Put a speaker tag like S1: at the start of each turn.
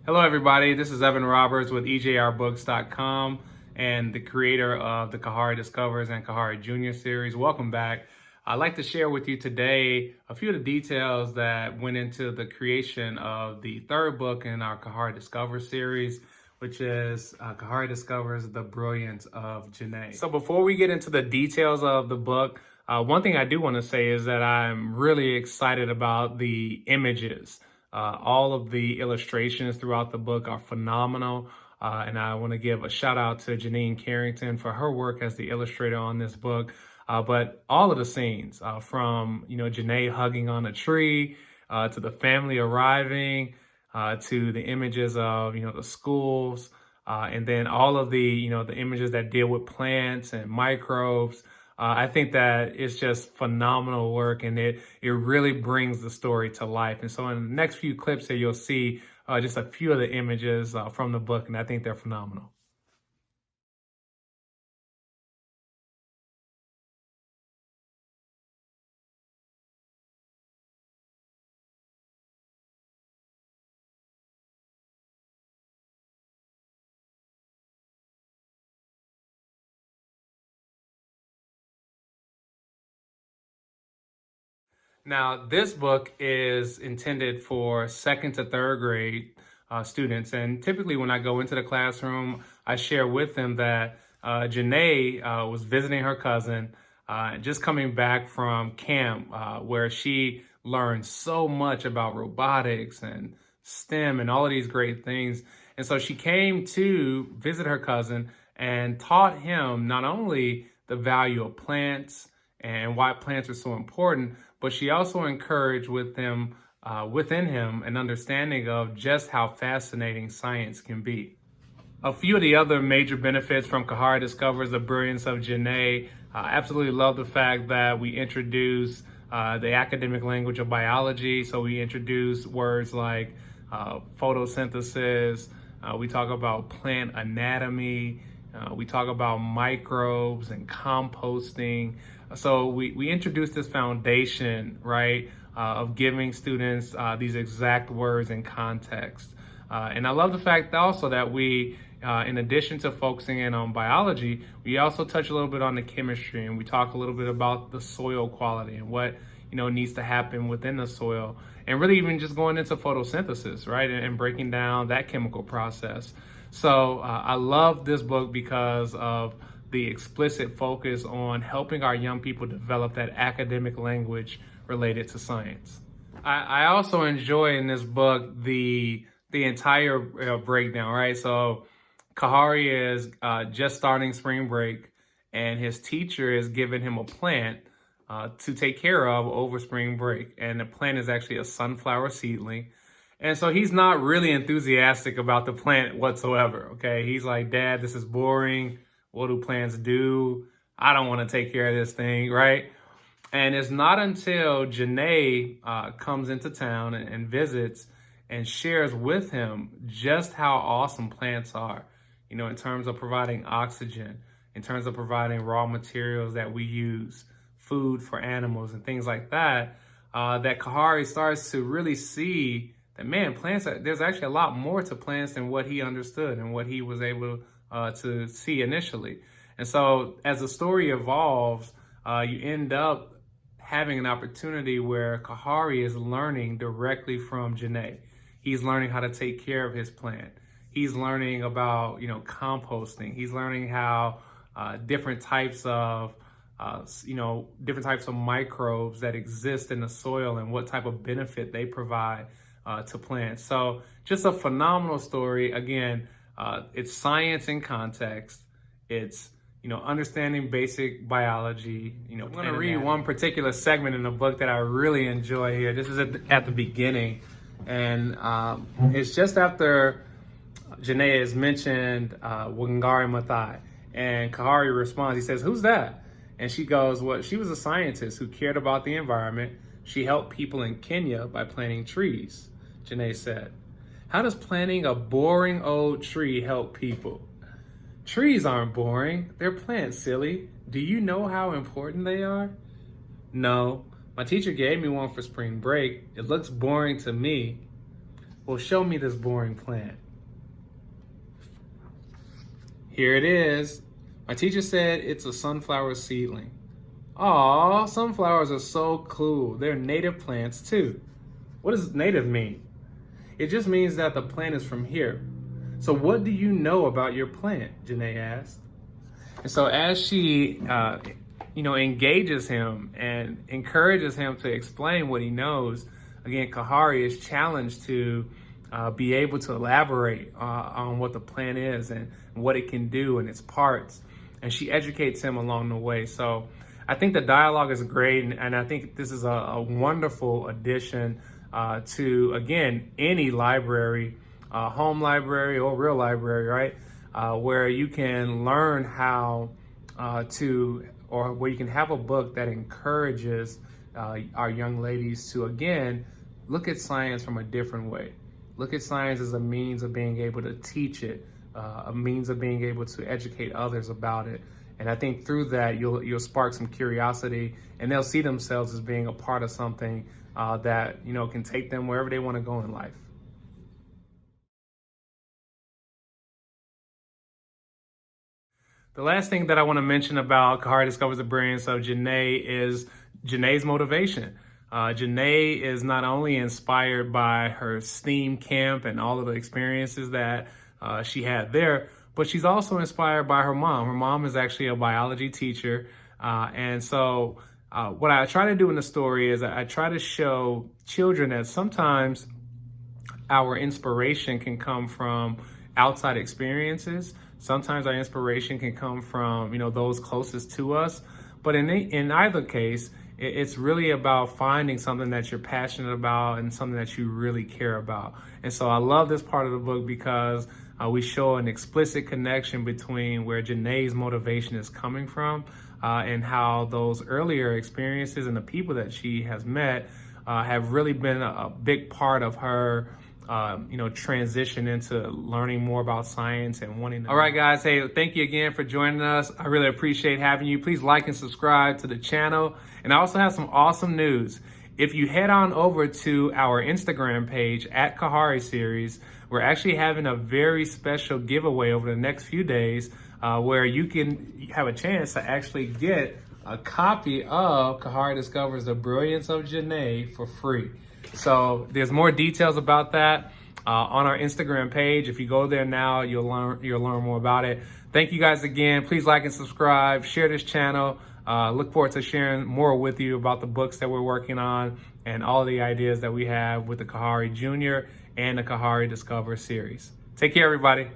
S1: Hello, everybody. This is Evan Roberts with EJRBooks.com and the creator of the Khahari Discovers and Khahari Junior series. Welcome back. I'd like to share with you today a few of the details that went into the creation of the third book in our Khahari Discovers series, which is Khahari Discovers, The Brilliance of Janae. So before we get into the details of the book, one thing I do want to say is that I'm really excited about the images. All of the illustrations throughout the book are phenomenal. And I want to give a shout out to Janine Carrington for her work as the illustrator on this book. But all of the scenes from, Janae hugging on a tree, to the family arriving, to the images of, the schools, and then all of the, the images that deal with plants and microbes. I think that it's just phenomenal work, and it really brings the story to life. And so in the next few clips here, you'll see just a few of the images from the book, and I think they're phenomenal. Now, this book is intended for second to third grade students. And typically when I go into the classroom, I share with them that Janae was visiting her cousin, just coming back from camp where she learned so much about robotics and STEM and all of these great things. And so she came to visit her cousin and taught him not only the value of plants and why plants are so important, but she also encouraged within him an understanding of just how fascinating science can be. A few of the other major benefits from Khahari Discovers, The Brilliance of Janae. I absolutely love the fact that we introduce the academic language of biology. So we introduce words like photosynthesis. We talk about plant anatomy. We talk about microbes and composting. So we introduced this foundation, right, of giving students these exact words and context. And I love the fact also that we, in addition to focusing in on biology, we also touch a little bit on the chemistry, and we talk a little bit about the soil quality and what needs to happen within the soil, and really even just going into photosynthesis, right, and breaking down that chemical process. So I love this book because of the explicit focus on helping our young people develop that academic language related to science. I also enjoy in this book the entire breakdown, right? So Khahari is just starting spring break, and his teacher is giving him a plant to take care of over spring break. And the plant is actually a sunflower seedling. And so he's not really enthusiastic about the plant whatsoever, okay? He's like, Dad, this is boring. What do plants do? I don't want to take care of this thing, right? And it's not until Janae comes into town and visits and shares with him just how awesome plants are, in terms of providing oxygen, in terms of providing raw materials that we use, food for animals and things like that, that Khahari starts to really see that, man, plants, there's actually a lot more to plants than what he understood and what he was able to see initially. And so as the story evolves, you end up having an opportunity where Khahari is learning directly from Janae. He's learning how to take care of his plant. He's learning about, composting. He's learning how different types of microbes that exist in the soil and what type of benefit they provide to plants. So just a phenomenal story. Again, it's science in context. It's, understanding basic biology. I'm going to read one particular segment in the book that I really enjoy here. This is at the beginning. And it's just after Janae has mentioned Wangari Maathai. And Khahari responds, he says, "Who's that?" And she goes, well, she was a scientist who cared about the environment. She helped people in Kenya by planting trees, Janae said. How does planting a boring old tree help people? Trees aren't boring. They're plants, silly. Do you know how important they are? No. My teacher gave me one for spring break. It looks boring to me. Well, show me this boring plant. Here it is. My teacher said it's a sunflower seedling. Aw, sunflowers are so cool. They're native plants too. What does native mean? It just means that the plant is from here. So what do you know about your plant? Janae asked. And so as she, engages him and encourages him to explain what he knows, again, Khahari is challenged to be able to elaborate on what the plant is and what it can do and its parts. And she educates him along the way. So I think the dialogue is great. And I think this is a wonderful addition to, again, any library, home library or real library, right? Where you can learn how where you can have a book that encourages our young ladies to, again, look at science from a different way. Look at science as a means of being able to teach it, a means of being able to educate others about it. And I think through that, you'll spark some curiosity, and they'll see themselves as being a part of something that, can take them wherever they want to go in life. The last thing that I want to mention about Khahari Discovers the Brilliance of Janae is Janae's motivation. Janae is not only inspired by her STEAM camp and all of the experiences that she had there, but she's also inspired by her mom. Her mom is actually a biology teacher. And so what I try to do in the story is I try to show children that sometimes our inspiration can come from outside experiences. Sometimes our inspiration can come from, those closest to us. But in either case, it's really about finding something that you're passionate about and something that you really care about. And so I love this part of the book because we show an explicit connection between where Janae's motivation is coming from and how those earlier experiences and the people that she has met have really been a big part of her transition into learning more about science and wanting to. All right, guys. Hey, thank you again for joining us. I really appreciate having you. Please like and subscribe to the channel. And I also have some awesome news. If you head on over to our Instagram page at Khahari Series, we're actually having a very special giveaway over the next few days where you can have a chance to actually get a copy of Khahari Discovers the Brilliance of Janae for free. So there's more details about that on our Instagram page. If you go there now, you'll learn more about it. Thank you guys again. Please like and subscribe, share this channel. Look forward to sharing more with you about the books that we're working on and all the ideas that we have with the Khahari Junior and the Khahari Discover series. Take care, everybody.